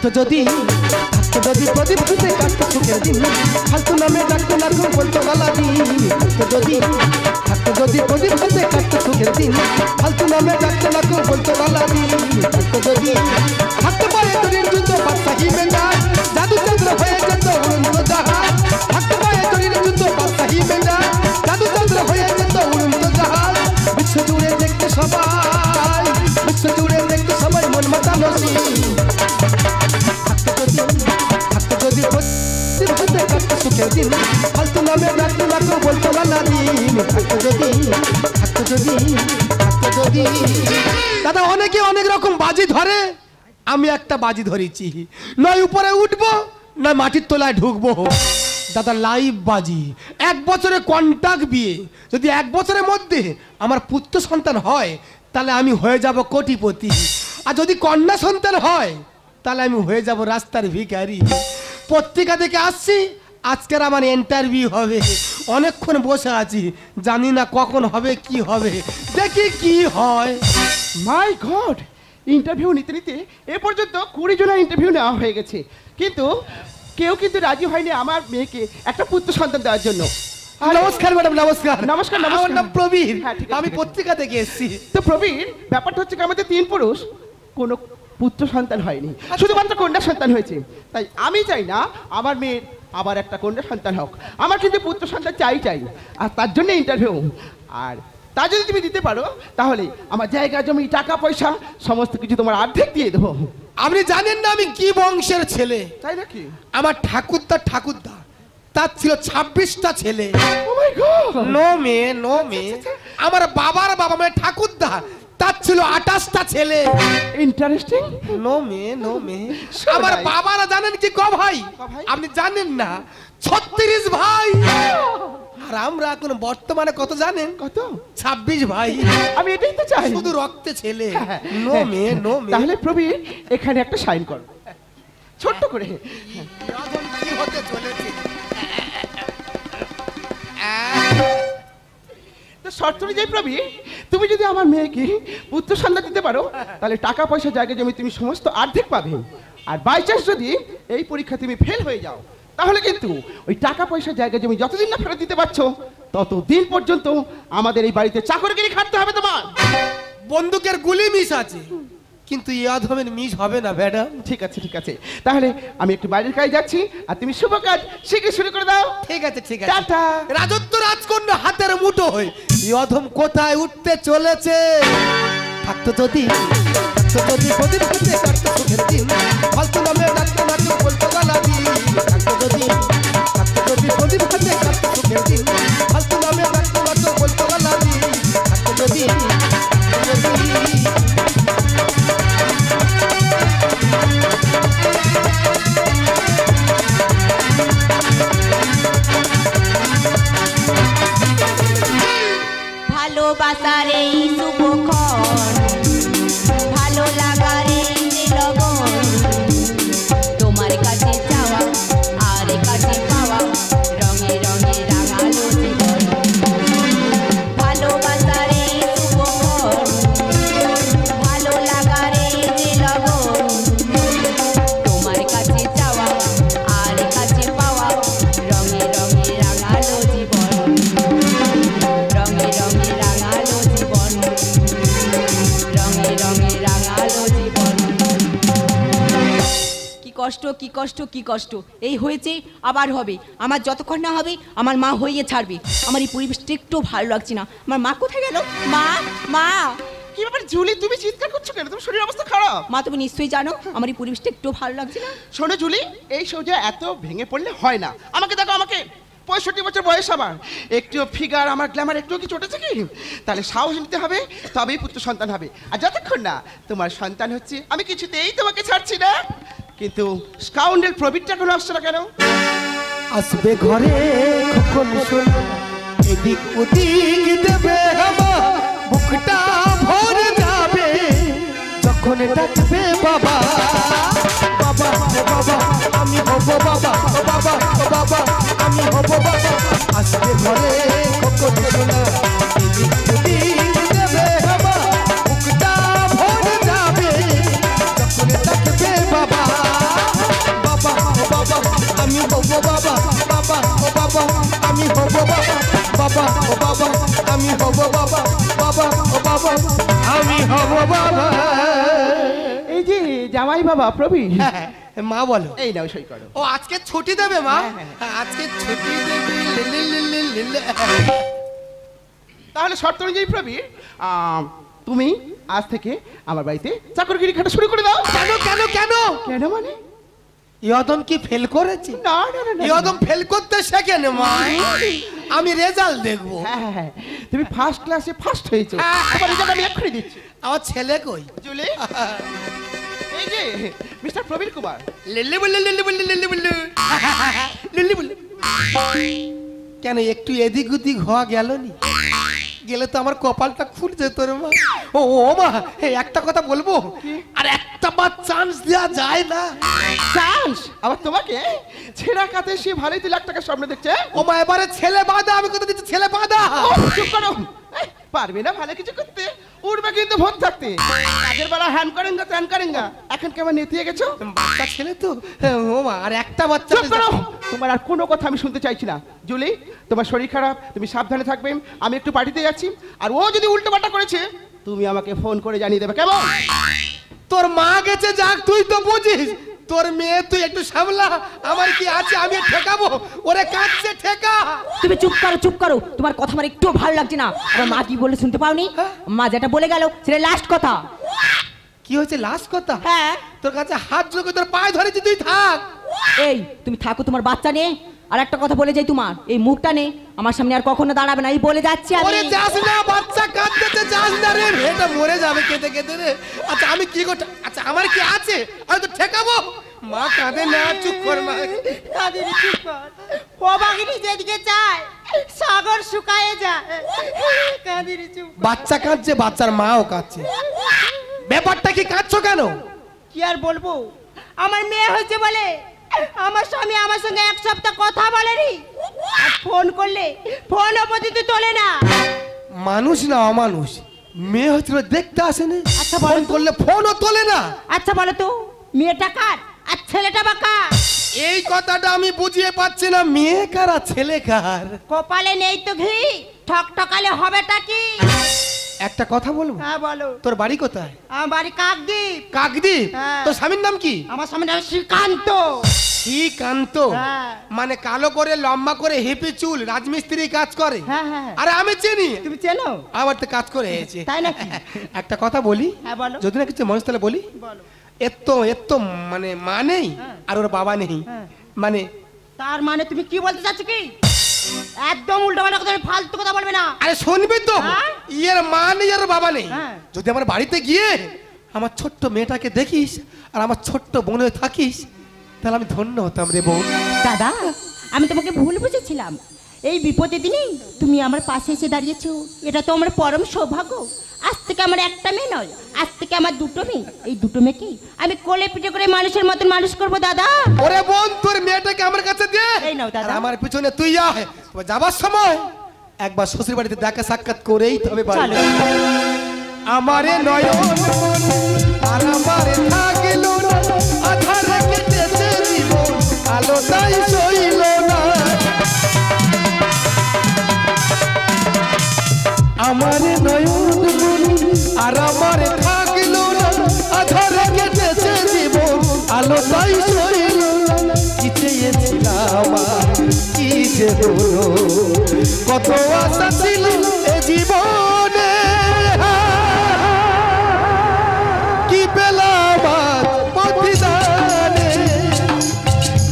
থাকতো যদি প্রদীপ খুঁজে কাটতো সুখের দিন ফালতু নামে ডাকতো না কেউ বলতো গালা দিন থাকতো যদি প্রদীপ খুঁজে কাটতো সুখের দিন ফালতু নামে ডাকতো না কেউ বলতো গালা দিন থাকতো যদি থাকতে পারে তরির যুদ্ধ বাদশাহী মেজাজ জাদু চন্দ্র হয়ে যেত উড়ন্ত জাহাজ থাকতে পারে তরির যুদ্ধ বাদশাহী মেজাজ জাদু চন্দ্র হয়ে যেত উড়ন্ত জাহাজ বিশ্ব জুড়ে দেখতে সবাই মন মাতানো সুখের দিন ফালতু নামে ডাকতো না কেউ বলতো গালা দিন থাকতো যদি দাদা অনেকে অনেক রকম বাজি ধরে আমি একটা বাজি ধরেছি নয় উপরে উঠবো না মাটির তলায় ঢুকবো দাদা লাইভ বাজি 1 বছরে কন্টাক্ট বিয়ে যদি 1 বছরের মধ্যে আমার পুত্র সন্তান হয় তাহলে আমি হয়ে যাব কোটিপতি আর যদি কন্যা সন্তান হয় তাহলে আমি হয়ে যাব রাস্তার ভিখারি পত্রিকা থেকে আসছি আজকের আমার ইন্টারভিউ হবে অনেকক্ষণ বসে আছি জানি না কখন হবে কি হবে দেখি কি হয় মাই গড ইন্টারভিউ নিতে নিতে এ পর্যন্ত 20 জনের ইন্টারভিউ নেওয়া হয়ে গেছে কিন্তু কেউ কিন্তু রাজি হয়নি আমার মেয়েকে একটা পুত্র সন্তান দেওয়ার জন্য নমস্কার ম্যাডাম নমস্কার নমস্কার আমার নাম প্রবীর আমি পত্রিকা থেকে এসেছি তো প্রবীর ব্যাপারটা হচ্ছে আমাদের 3 পুরুষ কোনো পুত্র সন্তান হয়নি শুধুমাত্র কন্যা সন্তান হয়েছে তাই আমি চাই না আমার মেয়ের আবার একটা কন্যা সন্তান হোক আমার কিন্তু পুত্র সন্তান চাই আর তার জন্য ইন্টারভিউ আর তা যদি তুমি দিতে পারো তাহলে আমার জায়গা জমি টাকা পয়সা সমস্ত কিছু তোমার অর্ধেক দিয়ে দেবো আপনি জানেন না আমি কি বংশের ছেলে তাই নাকি আমার ঠাকুরদা তার ছিল 26টা ছেলে নো মে আমার বাবার বাবা মানে ঠাকুরদা তার ছিল 28টা ছেলে ইন্টারেস্টিং নো মে আমার বাবারা জানেন কি কো ভাই আপনি জানেন না 36 ভাই আর আমরা এখন বর্তমানে কত জানেন কত 26 ভাই আমি এটাই তো চাই শুধু রক্তে ছেলে নো মে তাহলে প্রবীর এখানে একটা সাইন কর ছোট্ট করে কি হতে চলেছে তো শর্ত অনুযায়ী প্রবীর তুমি যদি আমার মেয়েকে পুত্র সন্তান দিতে পারো তাহলে টাকা পয়সা জায়গা জমি তুমি সমস্ত অর্ধেক পাবে আর বাই চান্স যদি এই পরীক্ষা তুমি ফেল হয়ে যাও তাহলে কিন্তু ওই টাকা পয়সা জায়গা জমি যতদিন না ফেরত দিতে পারছো ততদিন পর্যন্ত আমাদের এই বাড়িতে চাকরগিরি খাটতে হবে তোমার বন্দুকের গুলি মিস আছে কিন্তু এই অধমের মিস হবে না ম্যাডাম ঠিক আছে তাহলে আমি একটু বাইরের কাজে যাচ্ছি আর তুমি শুভ কাজ শীঘ্র শুরু করে দাও ঠিক আছে টাটা রাজত্ব রাজকন্যা হাতের মুঠো হয়ে এই অধম কোথায় উঠতে চলেছে থাকতো যদি প্রদীপ খুঁজে কাটতো সুখের দিন ফালতু নামে ডাকতো না কেউ বলতো গালা দিন থাকতো যদি প্রদীপ খুঁজে কাটতো সুখের দিন ফালতু নামে ডাকতো না কেউ বলতো গালা দিন থাকতো যদি ভালোবাসার এই শুভক্ষণ ভালো লাগার এই লগন তোমার কাছে চাওয়া আর কাছে পাওয়া রঙে রঙে রাঙালো জীবন ভালোবাসার এই শুভক্ষণ ভালো লাগার এই লগন তোমার কাছে চাওয়া আর কাছে পাওয়া রঙে রঙে রাঙালো জীবন রঙে রঙে রাঙালো জীবন রঙে রঙে রাঙালো জীবন কি কষ্ট এই হয়েছে আবার হবে আমার যতক্ষণ না হবে আমার মা হয়ে ছাড়বে আমার এই পরিবেশটা একটু ভালো লাগছে না আমার মা কোথায় গেল মা কি ব্যাপার জুলি তুমি চিৎকার করছো কেন তোমার শরীরের অবস্থা খারাপ মা তুমি নিশ্চয়ই জানো আমার এই পরিবেশটা একটু ভালো লাগছে না শোনো জুলি এই সোজা এত ভেঙে পড়লে হয় না আমাকে দেখো আমাকে 65 বছর বয়স আমার একটু ফিগার আমার গ্ল্যামার একটু কি চটেছে কি তাহলে সাহস নিতে হবে তবেই পুত্র সন্তান হবে আর যতক্ষণ না তোমার সন্তান হচ্ছে আমি কিছুতেই তোমাকে ছাড়ছি না কিন্তু স্কাউন্ডেল প্রবীরটা কোনো আসছে না কেন আসবে ঘরে কখন শুন এদিক ওদিক দেবে বুকটা ভরে যাবে যখন ডাকবে বাবা বাবা বাবা আমি হব বাবা বাবা বাবা আমি হব বাবা আসবে ঘরে কখন শুন এদিক ওদিক দেবে বুকটা ভরে যাবে যখন ডাকবে বাবা আমি হব বাবা বাবা ও বাবা আমি হব বাবা বাবা ও বাবা আমি হব বাবা। এই যে জামাই বাবা প্রবীণ, হ্যাঁ, মা বলো। এই নাও সই করো। ও আজকে ছুটি দেবে মা? হ্যাঁ। আজকে ছুটি দেবে তাহলে শর্ত অনুযায়ী প্রবীণ, তুমি আজ থেকে আমার বাড়িতে চাকরগিরি খাটা শুরু করে দাও। কেন কেন কেন কেন মানে? ইয়দম কি ফেল করেছে? না না না, না ইয়দম ফেল করতে শেখে না মা, আমি রেজাল্ট দেখবো। হ্যাঁ, তুমি ফার্স্ট ক্লাসে ফার্স্ট হয়েছো, তোমার রেজাল্ট আমি এক্ষুনি দিচ্ছি। আমার ছেলে কই? জুলি, এই যে মিস্টার প্রবীণ কুমার। লিল্লি বললি লিল্লি বললি লিল্লি বললি লিল্লি বললি কেন একটু এদিক ওদিক হওয়া গেল নি? গেলে তো আমার কপালটা খুলে যেত রে মা। ও মা, একটা কথা বলবো, আর একটা বার চান্স দেওয়া যায় না? চান্স? আবার তোমাকে? ছেঁড়া কাতে সে ভালোই 2 লাখ টাকার স্বপ্ন দেখছে। ও মা, এবারে ছেলে বাঁধা, আমি কথা দিচ্ছি ছেলে বাঁধা। চুপ করো, পারবে না ভালো কিছু করতে, উঠবে কিন্তু ভোট থাকতে। কাজের বেলা হ্যান করেঙ্গা ত্যান করেঙ্গা, এখন কেমন নেতিয়ে গেছো? বাচ্চা ছেলে তো। ও মা, আর একটা বাচ্চা। চুপ করো, তোমার আর কোনো কথা আমি শুনতে চাইছি না। জুলি, তোমার শরীর খারাপ, তুমি সাবধানে থাকবে। আমি একটু পার্টিতে যাচ্ছি, আর ও যদি উল্টোপাল্টা করেছে তুমি আমাকে ফোন করে জানিয়ে দেবে, কেমন? তোর মা গেছে যাক, তুই তো বুঝিস। তোর মেয়ে তুই একটু সামলা, আমার কি আছে আমি ঠেকাবো? ওরে কাঁদছে, ঠেকা। তুমি চুপ করো, চুপ করো, তোমার কথা আমার একটু ভালো লাগছে না। আমার মা কি বলে শুনতে পাওনি? মা যেটা বলে গেল সেটা লাস্ট কথা। কি হয়েছে লাস্ট কথা? হ্যাঁ, তোর কাছে হাত জোড় করে তোর পায়ে ধরেছি, তুই থাক। এই তুমি থাকো তোমার বাচ্চা নিয়ে। আর একটা কথা বলে যাই, তোমার এই মুখটা নে আমার সামনে আর কখনো দাঁড়াবে না, এই বলে যাচ্ছি আমি। ওরে যাস না, বাচ্চা কাঁদতে যাস না রে, এটা মরে যাবে কেঁদে কেঁদে রে। আচ্ছা আমি কি করতে, আচ্ছা আমার কি আছে, আমি তো ঠেকাবো। মা কাঁদে না, চুপ কর মা। কাঁদিনি, চুপ কর। ও বাগিনী যেদিকে যায় সাগর শুকায়ে যায়। কাঁদিনি, চুপ কর। বাচ্চা কাঁদছে, বাচ্চার মাও কাঁদছে, ব্যাপারটা কি? কাঁদছো কেন? কি আর বলবো, আমার মেয়ে হয়েছে বলে আমার স্বামী আমার সঙ্গে 1 সপ্তাহ কথা বলেনি, আর ফোন করলে ফোনও পর্যন্ত তোলে না। মানুষ না অমানুষ, মেয়ে হচ্ছিল দেখতে আসেনি, আচ্ছা, ফোন বলো তো। করলে ফোনও তোলে না। আচ্ছা বলো তো, মেয়েটা কার আর ছেলেটা বা কার? এই কথাটা আমি বুঝিয়ে পাচ্ছি না, মেয়ে কার আর ছেলে কার। কপালে নেই তো ঘি, ঠকঠকালে হবেটা কি? একটা কথা বলবো? হ্যাঁ বলো। তোর বাড়ি কোথায়? আমার বাড়ি কাকদ্বীপ। কাকদ্বীপ? হ্যাঁ। তোর স্বামীর নাম কি? আমার স্বামীর নাম শ্রীকান্ত। শ্রীকান্ত? হ্যাঁ। মানে কালো করে লম্বা করে হেপি চুল, রাজমিস্ত্রি কাজ করে? হ্যাঁ, হ্যাঁ। আরে আমি চিনি, তুমি চেনো? আবার তো কাজ করে এসেছে। তাই নাকি? একটা কথা বলি, হ্যাঁ বলো। যদি না কিছু মানুষ তাহলে বলি, বলো। এত মানে মা নেই আর ওর বাবা নেই, হ্যাঁ। মানে তার মানে তুমি কি বলতে চাচ্ছ কি? একদম উল্টো পাল্টা কথা, ফালতু কথা বলবে না। আরে শুনবি তো, হ্যাঁ? ইয়ের মা নেই আর বাবা নেই। হ্যাঁ। যদি আমার বাড়িতে গিয়ে আমার ছোট্ট মেয়েটাকে দেখিস আর আমার ছোট্ট বোনে থাকিস, তাহলে আমি ধন্য হতাম রে বোন। দাদা, আমি তোমাকে ভুল বুঝেছিলাম। এই বিপদের দিনে তুমি আমার পাশে এসে দাঁড়িয়েছো, এটা তো আমার পরম সৌভাগ্য। আজ থেকে আমার একটা মেয়ে নয়, আজ থেকে আমার 2টো মেয়ে। এই 2টো মেয়েকে আমি কোলে পিঠে করে মানুষের মতন মানুষ করবো দাদা। ওরে বোন, তোর মেয়েটাকে আমার কাছে দে। এই নাও দাদা। আর আমার পিছনে তুই আয়। তবে যাবার সময় একবার শ্বশুর বাড়িতে দেখা সাক্ষাৎ করেই তবে বাড়ি। চলো। আমারে নয়ন আর আমারে থাকিল না, আধারে কেটেছে জীবন, আলোটাই সইল না। আমারে নয়ন আর আমারে থাকিল না, আধারে কেটেছে জীবন, আলোটাই সইল না। কি চেয়েছিলাম কি যে হলো, কত আশা ছিল এ জীবনে, কি পেলাম প্রতিদানে,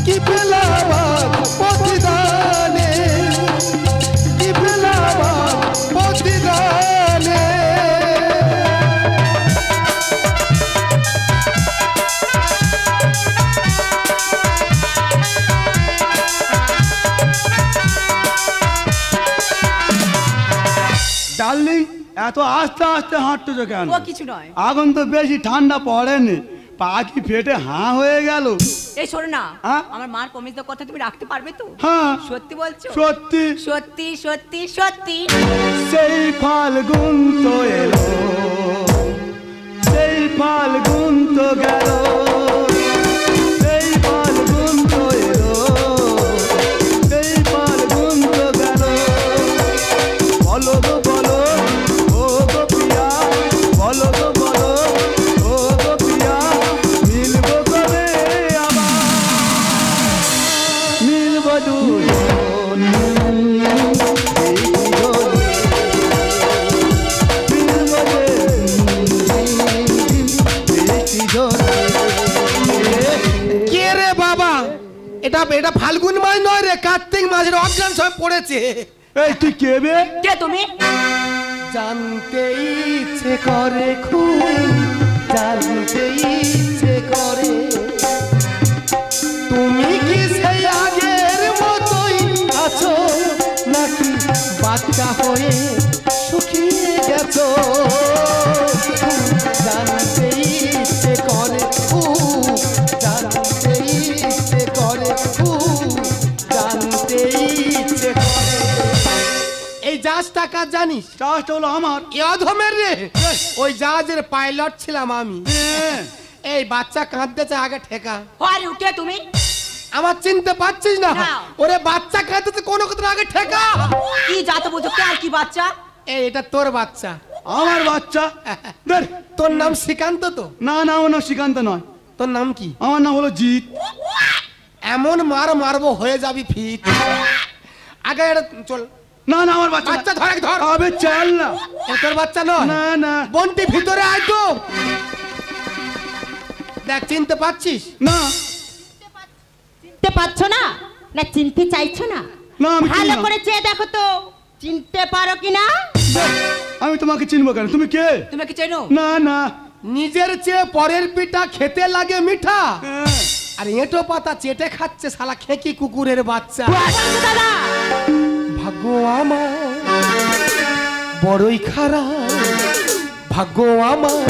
কি পেলাম প্রতিদানে, কি পেলাম প্রতিদানে। ডার্লিং, এত আস্তে আস্তে হাঁটতেছো কেন? ও কিছু নয়। এখন তো বেশি ঠান্ডা পড়েনি, পা কি ফেটে হাঁ হয়ে গেল? এই শোনো না, হ্যাঁ? আমার মার প্রমিস দেওয়ার কথা তুমি রাখতে পারবে তো? হ্যাঁ। সত্যি বলছো? সত্যি। সত্যি সত্যি সত্যি। সেই ফাল্গুন তো এলো, সেই ফাল্গুন তো গেল, সেই ফাল্গুন তো এলো, সেই ফাল্গুন তো এটা এটা ফাল্গুন মাস নয় রে, কার্তিক মাসের অজ্ঞান সব পড়েছে। এই তুই কে বে? কে তুমি? জানতে ইচ্ছে করে খুব, জানতে ইচ্ছে করে তুমি কি সেই আগের মতোই আছো নাকি বাচ্চা হয়ে শুকিয়ে গেছো। জানতে ইচ্ছে করে খুব, জানতে ইচ্ছে করে খুব, জানতে ইচ্ছে করে। এই জাহাজটা কাজ জানিস? চাষটা হলো আমার। এ অধমের রে, ওই জাহাজের পাইলট ছিলাম আমি। এই বাচ্চা কাঁদতেছে, আগে ঠেকা। আরে উঠে তুমি? আমার চিনতে পারছিস না? না। ওরে বাচ্চা কাঁদতেছে, কোনো কথা আগে ঠেকা। কি যাতে বুঝো কে আর কি বাচ্চা? এই এটা তোর বাচ্চা। আমার বাচ্চা? ধর। তোর নাম শ্রীকান্ত তো? না না, আমার নাম শ্রীকান্ত নয়। তোর নাম কি? আমার নাম হলো জিৎ। এমন মার মারবো হয়ে যাবি ফিট। আগে এটা চল। না না, আমার বাচ্চা। বাচ্চা ধর, ধর। আবে চল না। এ তোর বাচ্চা নয়? না না। বন্টি ভিতরে আয় তো। দেখ, চিনতে পারছিস? না চিনতে পারছো না? না চিনতে চাইছো না? না, আমি চিনি ভালো না। করে চেয়ে দেখো তো, চিনতে পারো কি না? আমি তোমাকে চিনবো কেন? তুমি কে? তুমি কি চেনো? না না। নিজের চেয়ে পরের পিঠা খেতে লাগে মিঠা, হ্যাঁ। আর এঁটো পাতা চেটে খাচ্ছে শালা খেকি কুকুরের বাচ্চা। বলছো দাদা? ভাগ্য আমার বড়ই খারাপ, ভাগ্য আমার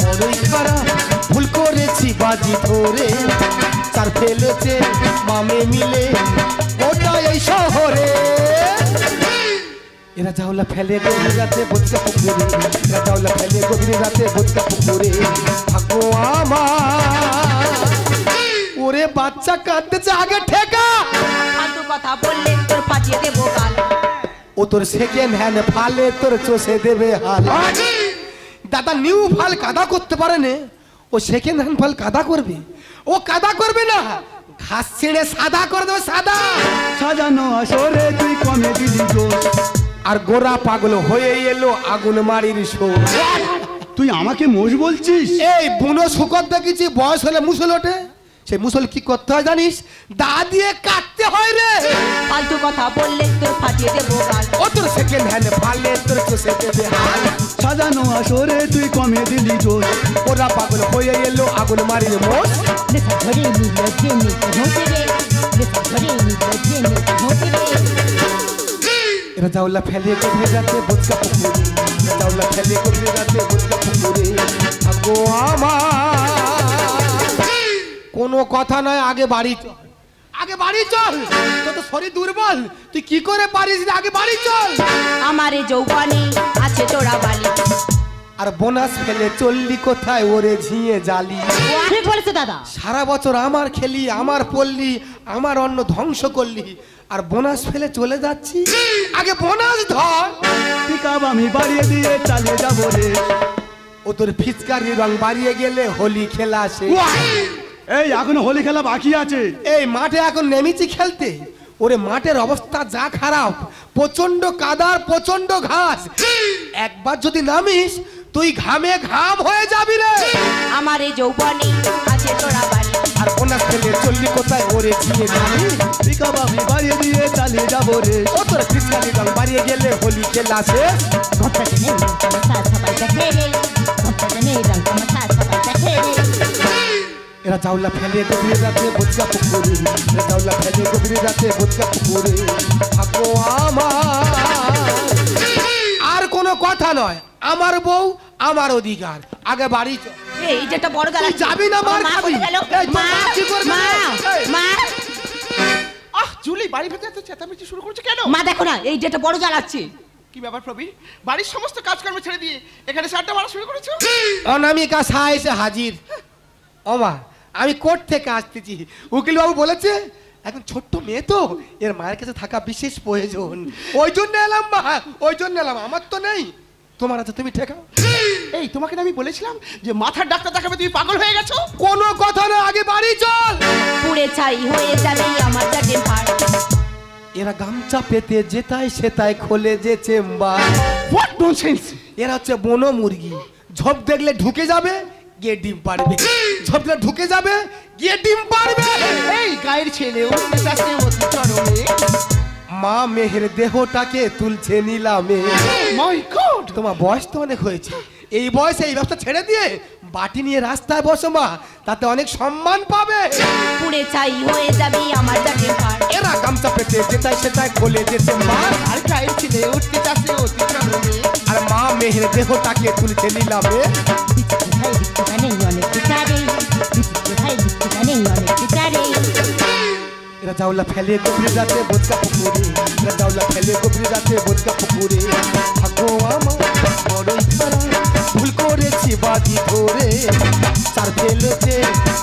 বড়ই খারাপ, ভুল করেছি বাজি ধরে, চার ফেলেছে মামে মিলে ওটা এই শহরে। এরা জাউলা ফেলে গভীর রাতে বোঝকা পুকুরে, এরা জাউলা ফেলে গভীর রাতে বোঝকা পুকুরে। ভাগ্য আমার, ওরে বাচ্চা কাঁদতেছে, আগে ঠেকা। ফালতু কথা বললে তোর ফাটিয়ে দেবো গাল। ও তোর সেকেন্ড হ্যান্ড ফালে তোর চষে দেবে হাল। দাদা নিউ ফাল কাদা করতে পারে না, ও সেকেন্ড হ্যান্ড ফাল কাদা করবে। ও কাদা করবে না, ঘাস ছেড়ে সাদা করে দেবে, সাদা। সাজানো আসরে তুই কমে দিলি দোষ। আর গোরা পাগল হয়ে এলো আগুন মারির শো। তুই আমাকে মোষ বলছিস? এই বুনো শুকর দেখেছি, বয়স হলে মুসল ওঠে। সেই মুসল কি করতে হয় জানিস? দা দিয়ে কাটতে হয় রে। ফালতু কথা বললে তোর ফাটিয়ে দেবো গাল। ও তোর সেকেন্ড হ্যান্ড ফালে তোর চষে দেবে হাল। সাজানো আসরে তুই কমে দিলি দোষ। গোরা পাগল হয়ে এলো আগুন মারির মোষ। লেখা ধরে নিল জেনে হতে রে, লেখা ধরে নিল জেনে হতে রে। এরা জাউলা ফেলে গভীর রাতে বোঝকা পুকুরে, এরা জাউলা ফেলে গভীর রাতে বোঝকা পুকুরে। ভাগ্য আমার, কোনো কথা নয়, আগে বাড়ি চল, আগে বাড়ি চল। তোর তো শরীর দুর্বল, তুই কি করে পারিস না? আগে বাড়ি চল। আমার এই যৌবনে আছে চোরা বালি। আর বোনাস ফেলে চললি কোথায় ওরে ঝিয়ে জালি। ঠিক বলেছো দাদা। সারা বছর আমার খেলি, আমার পড়লি, আমার অন্ন ধ্বংস করলি, আর বোনাস ফেলে চলে যাচ্ছি। আগে বোনাস ধর। পিকআপ আমি বাড়িয়ে দিয়ে চালিয়ে যাবো রে। ও তোর ফিচকারি রং বাড়িয়ে গেলে হোলি খেলা শেষ। এই এখনো হোলি খেলা বাকি আছে। এই মাঠে এখন নেমেছি খেলতে, ওরে মাঠের অবস্থা যা খারাপ, প্রচন্ড কাদার, প্রচন্ড ঘাস। একবার যদি নামিস তুই ঘামে ঘাম হয়ে যাবি রে। আমার এই যৌবনে আছে চোরা বালি। আর বোনাস ফেলে চললি কোথায় ওরে ঝিয়ে জালি। পিকআপ আমি বাড়িয়ে দিয়ে চালিয়ে যাবো রে। ও তোর ফিচকারি রং বাড়িয়ে গেলে হোলি খেলা শেষ। ঘন্টা জেনে রঙ সবাই দেখে রে, ঘন্টা জেনে রঙ সবাই দেখে রে। এরা জাউলা ফেলে গভীর রাতে বোঝকা পুকুরে, এরা জাউলা ফেলে গভীর রাতে বোঝকা পুকুরে। ভাগ্য আমার, আর কোনো কথা নয়, আমার বউ আমার অধিকার, আগে বাড়ি চল। এই যেটা বড় গাল। তুই যাবি না, মার মা খাবি। কোথায় গেল? এই, তোর মা, মা কি করবে? মা, এই। মা। আহ জুলি, বাড়ি ভেতরে এত চেঁচামেচি শুরু করছে কেন? মা দেখো না, এই যেটা বড় জ্বালাচ্ছে। কি ব্যাপার প্রবীর? বাড়ির সমস্ত কাজকর্ম ছেড়ে দিয়ে এখানে সারটা মারা শুরু করেছো? অনামিকা শাহ এসে হাজির। ওমা, আমি কোর্ট থেকে আসতেছি, উকিল বাবু বলেছে এখন ছোট্ট মেয়ে তো, এর মায়ের কাছে থাকা বিশেষ প্রয়োজন, ওই জন্য এলাম মা, ওই জন্য এলাম। আমার তো নেই, তোমার আছে, তুমি ঠেকাও। এই তোমাকে না আমি বলেছিলাম যে মাথার ডাক্তার দেখাবে, তুমি পাগল হয়ে গেছো? কোনো কথা না, আগে বাড়ি চল। পুড়ে ছাই হয়ে যাবে আমার যা টেম্পার। এরা গামছা পেতে যেতায় সেতায় খোলে যে চেম্বার। What nonsense! এরা হচ্ছে বনো মুরগি, ঝোপ দেখলে ঢুকে যাবে, গিয়ে ডিম পারবে, ঝোপ দেখলে ঢুকে যাবে, গিয়ে ডিম পারবে। এই গায়ের ছেলে উঠতে চাচ্ছে অতি চরমে। মা মেহের দেহটাকে তুলছে নিলামে। মাই গড, তোমার বয়স তো অনেক হয়েছে, এই বয়সে এই ব্যবসা ছেড়ে দিয়ে বাটি নিয়ে রাস্তায় বসো মা, তাতে অনেক সম্মান পাবে। পুড়ে চাই হয়ে যাবে আমার জানে ভার। এরা গামছা পেতে যেটাই সেটাই খোলে যেতে মার। আর গায়ের ছেলে উঠতে চাচ্ছে অতি চরমে। আর মা মেহের দেহটাকে তুলছে নিলামে। কোথায় বিক্রিটা নেই অনেক বিচারে, কোথায় বিক্রিটা নেই অনেক বিচারে। এরা জাউলা ফেলে গভীর রাতে বোঝকা পুকুরে, এরা জাউলা ফেলে গভীর রাতে বোঝকা পুকুরে। ভাগ্য আমার বড়ই খারাপ, ভুল করেছি বাজি ধরে। চার ফেলেছে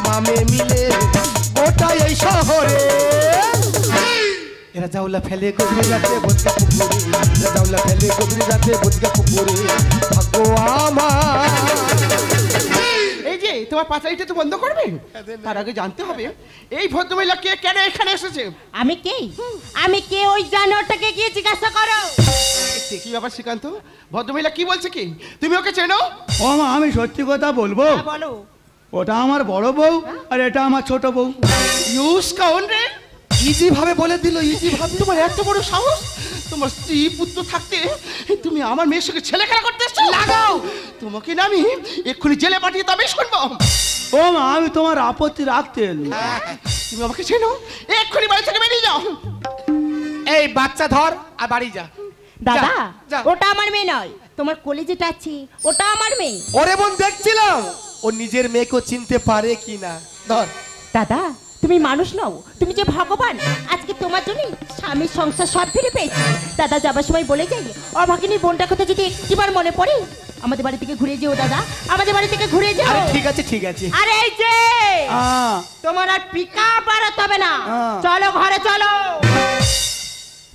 মামে মিলে গোটা এই শহরে। এরা জাউলা ফেলে গভীর রাতে বোঝকা পুকুরে, এরা জাউলা ফেলে গভীর রাতে বোঝকা পুকুরে। ভাগ্য আমার। এই যে তোমার পাঁচালিটা তো বন্ধ করবে, তার আগে জানতে হবে এই ভদ্রমহিলা কে, কেন এখানে এসেছে। আমি কে? আমি কে ওই জানোয়ারটাকে গিয়ে জিজ্ঞাসা করো। কি ব্যাপার শ্রীকান্ত, ভদ্রমহিলা কি বলছে কি, তুমি ওকে চেনো? ও মা, আমি সত্যি কথা বলবো। বলো। ওটা আমার বড় বউ আর এটা আমার ছোট বউ। ইউজ কাউন রে, ইজি ভাবে বলে দিল, ইজি ভাবে। তোমার এত বড় সাহস, তোমার স্ত্রী পুত্র থাকতে তুমি আমার মেয়ের সঙ্গে ছেলে খেলা করতে এসছো? লাগাও, তোমাকে না আমি এক্ষুনি জেলে পাঠিয়ে তবেই শুনবো। ও মা, আমি তোমার আপত্তি রাখতে এলি। তুমি আমাকে চেনো, এক্ষুনি বাড়ি থেকে বেরিয়ে যাও। এই বাচ্চা ধর আর বাড়ি যা। দাদা, যা। ওটা আমার মেয়ে নয়, তোমার কোলে যেটা আছে ওটা আমার মেয়ে। ওরে বোন, দেখছিলাম ও নিজের মেয়েকে চিনতে পারে কিনা। ধর। দাদা, তুমি মানুষ নও, তুমি যে ভগবান। আজকে তোমার জন্য স্বামীর সংসার সব ফিরে পেয়েছি। দাদা, যাবার সময় বলে যাই, অভাগিনী বোনটার কথা যদি একটিবার মনে পড়ে, আমাদের বাড়ি থেকে ঘুরে যেও দাদা, আমাদের বাড়ি থেকে ঘুরে যাও। আরে ঠিক আছে, ঠিক আছে। আরে এই যে তোমার আর পিকা বাড়াতে হবে না, চলো ঘরে চলো।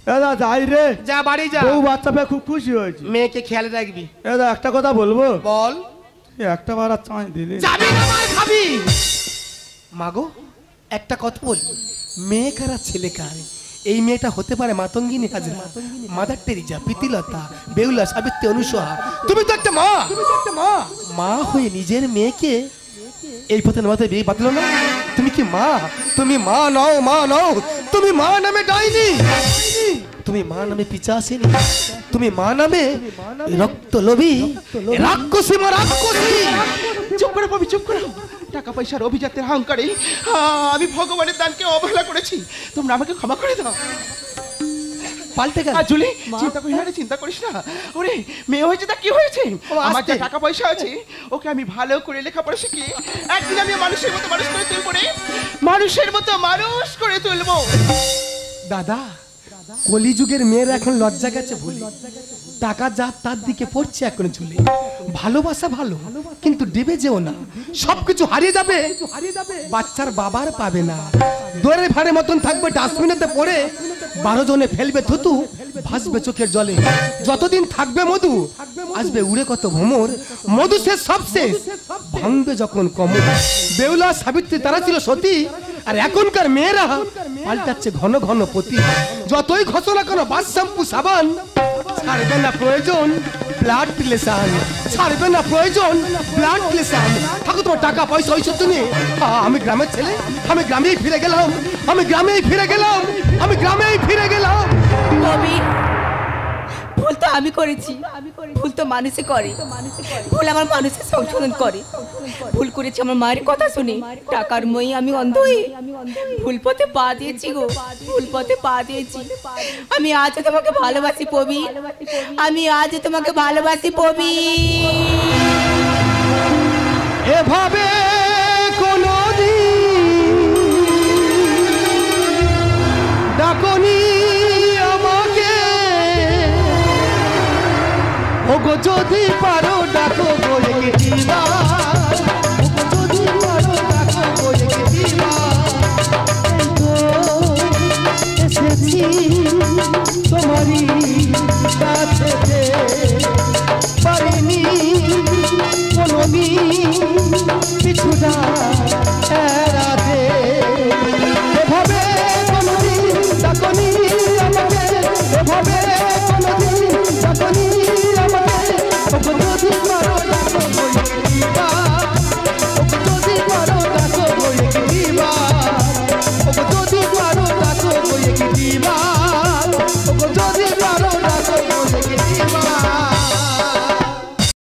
দাদা যাই রে, যা বাড়ি যা। বউ বাচ্চা পেয়ে খুব খুশি হয়েছে। মেয়েকে খেয়াল রাখবি। দাদা একটা কথা বলবো? বল। একটা বার আর চাই দিলে যাবি না মার খাবি। মাগো, একটা কথা বল, মেয়ে কারা ছেলে কার? এই মেয়েটা হতে পারে মাতঙ্গিনী হাজরা, মাদার টেরিজা, প্রীতিলতা, বেহুলা, সাবিত্রী, অনুসহা। তুমি তো একটা মা, মা হয়ে নিজের মেয়েকে এই পথে নামাতে বিয়ে বাতল না। তুমি কি মা? তুমি মা নও, মা নও, তুমি মা নামে ডাইনি, তুমি মা নামে পিচাচিনী, তুমি মা নামে রক্ত লোভী রাক্ষসী, মা রাক্ষসী। চুপ করো বাবু, চুপ করো। টাকা পয়সার অভিজাতের অহংকারে আমি ভগবানের দানকে অবহেলা করেছি, তোমরা আমাকে ক্ষমা করে দাও। পাল্টে গেল। জুলি, চিন্তা করিস না রে, চিন্তা করিস না। ওরে, মেয়ে হয়েছে তা কি হয়েছে? আমার যা টাকা পয়সা আছে ওকে আমি ভালো করে লেখাপড়া শিখিয়ে একদিন আমি মানুষের মতো মানুষ করে তুলবো রে, মানুষের মতো মানুষ করে তুলবো। দাদা, কলিযুগের মেয়েরা এখন লজ্জা গেছে ভুলে, টাকা যা তার দিকে পড়ছে এখন ঝুলে। ভালোবাসা ভালো, কিন্তু ডেবে যেও না, সবকিছু হারিয়ে যাবে, বাচ্চার বাবার পাবে না। দোরে ভাড়ে মতন থাকবে ডাস্টবিনেতে পড়ে, 12 জনে ফেলবে থুতু, ভাসবে চোখের জলে। যতদিন থাকবে মধু, আসবে উড়ে কত ভ্রমর, মধু শেষ সব শেষ, ভাঙবে যখন কমর। বেহুলা, সাবিত্রী তারা ছিল সতী, আর এখনকার মেয়েরা পাল্টাচ্ছে ঘন ঘন পতি। যতই ঘোষণা করো বাস শ্যাম্পু সাবান, ছাড়বে না প্রয়োজন ব্লাড রিলেশন, ছাড়বে না প্রয়োজন ব্লাড রিলেশন। থাকো তোমার টাকা পয়সা ওই সত্য নিয়ে। আমি গ্রামের ছেলে, আমি গ্রামেই ফিরে গেলাম, আমি গ্রামেই ফিরে গেলাম, আমি গ্রামেই ফিরে গেলাম। কবি, ভুল তো আমি করেছি, ভুল তো মানুষে করে, ভুল আমার মানুষের সংশোধন করে। ভুল করেছি আমার মায়ের কথা শুনে, টাকার মই আমি অন্ধ হয়ে ভুল পথে পা দিয়েছি গো, ভুল পথে পা দিয়েছি। আমি আজ তোমাকে ভালোবাসি পবি, আমি আজ তোমাকে ভালোবাসি পবি। এভাবে কোনদিন ডাকনি আমাকে, ওগো যদি পারো